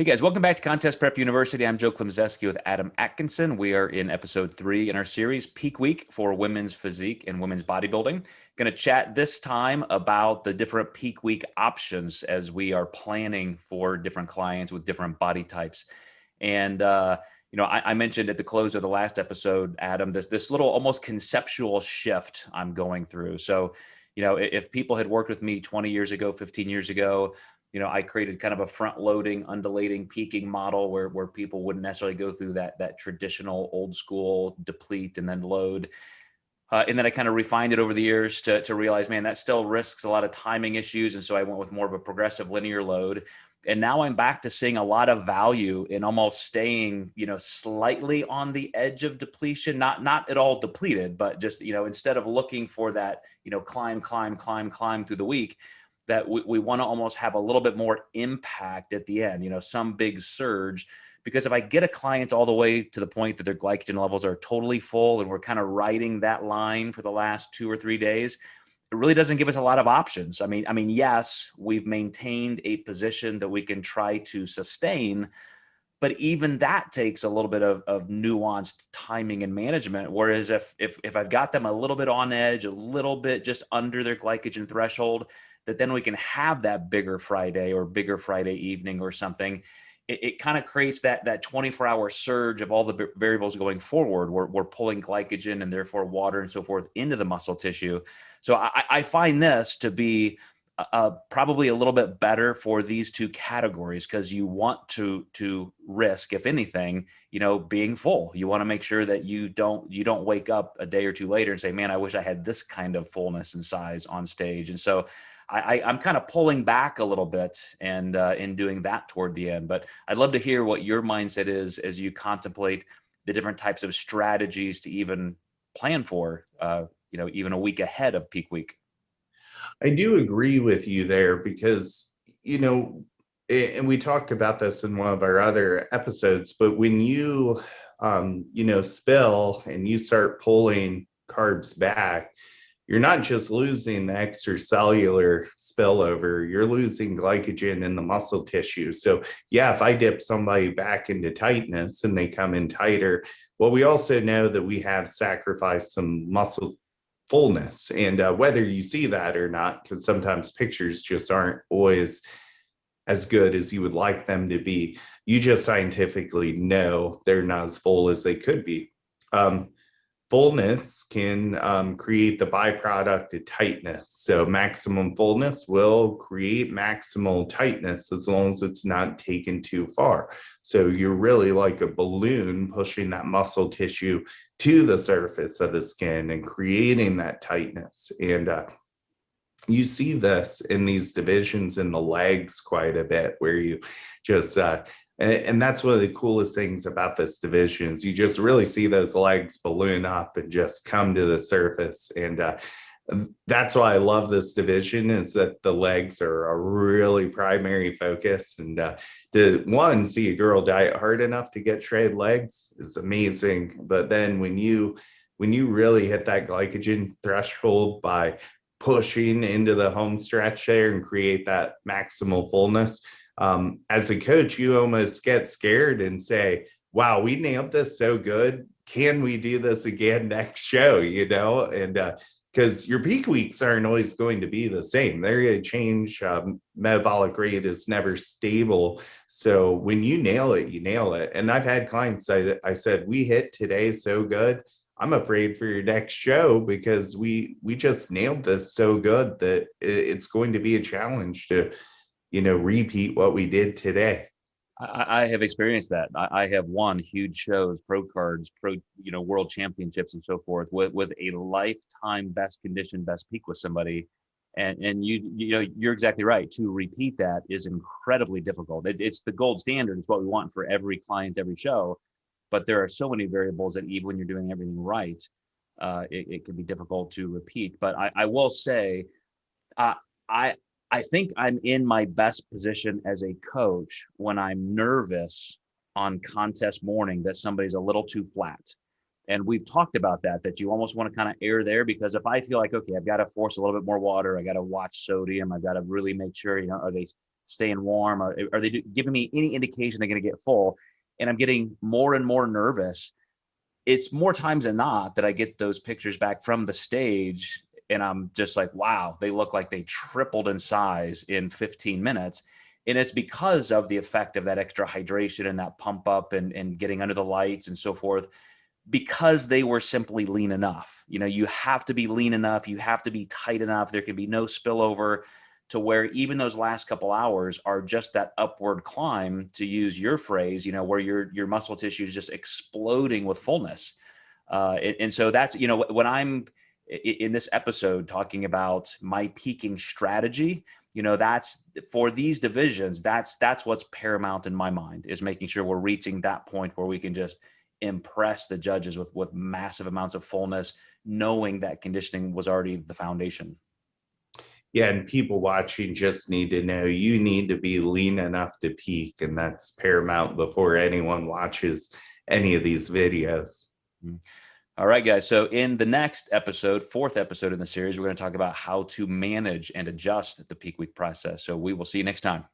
Hey guys, welcome back to Contest Prep University. I'm Joe Klemczewski with Adam Atkinson. We are in episode 3 in our series, Peak Week for women's physique and women's bodybuilding. Going to chat this time about the different peak week options as we are planning for different clients with different body types. And I mentioned at the close of the last episode, Adam, this little almost conceptual shift I'm going through. So, if people had worked with me 20 years ago, 15 years ago, I created kind of a front-loading, undulating, peaking model where people wouldn't necessarily go through that traditional old school deplete and then load. And then I kind of refined it over the years to realize, man, that still risks a lot of timing issues. And so I went with more of a progressive linear load. And now I'm back to seeing a lot of value in almost staying, slightly on the edge of depletion, not at all depleted, but just, instead of looking for that, climb through the week, that we want to almost have a little bit more impact at the end, some big surge. Because if I get a client all the way to the point that their glycogen levels are totally full and we're kind of riding that line for the last 2 or 3 days, it really doesn't give us a lot of options. I mean, yes, we've maintained a position that we can try to sustain, but even that takes a little bit of nuanced timing and management. Whereas if I've got them a little bit on edge, a little bit just under their glycogen threshold, that then we can have that bigger Friday or bigger Friday evening or something. It kind of creates that 24-hour surge of all the variables going forward. We're pulling glycogen and therefore water and so forth into the muscle tissue. So I find this to be probably a little bit better for these two categories, because you want to risk, if anything, being full. You want to make sure that you don't wake up a day or two later and say, man, I wish I had this kind of fullness and size on stage. And so I'm kind of pulling back a little bit and in doing that toward the end. But I'd love to hear what your mindset is as you contemplate the different types of strategies to even plan for, even a week ahead of peak week. I do agree with you there because, and we talked about this in one of our other episodes, but when you, spill and you start pulling carbs back, you're not just losing the extracellular spillover, you're losing glycogen in the muscle tissue. So yeah, if I dip somebody back into tightness and they come in tighter, well, we also know that we have sacrificed some muscle fullness. And whether you see that or not, because sometimes pictures just aren't always as good as you would like them to be, you just scientifically know they're not as full as they could be. Fullness can create the byproduct of tightness. So maximum fullness will create maximal tightness as long as it's not taken too far. So you're really like a balloon pushing that muscle tissue to the surface of the skin and creating that tightness. And you see this in these divisions in the legs quite a bit, where you just and that's one of the coolest things about this division is you just really see those legs balloon up and just come to the surface. And that's why I love this division, is that the legs are a really primary focus. And to see a girl diet hard enough to get shredded legs is amazing. But then when you really hit that glycogen threshold by pushing into the home stretch there and create that maximal fullness, as a coach, you almost get scared and say, wow, we nailed this so good. Can we do this again next show? And because your peak weeks aren't always going to be the same. They're going to change. Metabolic rate is never stable. So when you nail it, you nail it. And I've had clients I said, we hit today so good, I'm afraid for your next show because we just nailed this so good that it's going to be a challenge to repeat what we did today. I have experienced that. I have won huge shows, pro cards, world championships and so forth with a lifetime best condition, best peak with somebody. And you're exactly right. To repeat that is incredibly difficult. It's the gold standard. It's what we want for every client, every show. But there are so many variables that even when you're doing everything right, it can be difficult to repeat. But I will say, I think I'm in my best position as a coach when I'm nervous on contest morning that somebody's a little too flat. And we've talked about that you almost want to kind of err there, because if I feel like, okay, I've got to force a little bit more water, I got to watch sodium, I've got to really make sure, are they staying warm? Are they giving me any indication they're going to get full? And I'm getting more and more nervous. It's more times than not that I get those pictures back from the stage and I'm just like, wow, they look like they tripled in size in 15 minutes. And it's because of the effect of that extra hydration and that pump up and getting under the lights and so forth, because they were simply lean enough. You know, you have to be lean enough. You have to be tight enough. There can be no spillover to where even those last couple hours are just that upward climb, to use your phrase, you know, where your muscle tissue is just exploding with fullness. And so that's, you know, when I'm in this episode talking about my peaking strategy, you know, that's for these divisions, that's what's paramount in my mind, is making sure we're reaching that point where we can just impress the judges with massive amounts of fullness, knowing that conditioning was already the foundation. Yeah, and people watching just need to know you need to be lean enough to peak, and that's paramount before anyone watches any of these videos. All right, guys. So in the next episode, fourth episode in the series, we're going to talk about how to manage and adjust the peak week process. So we will see you next time.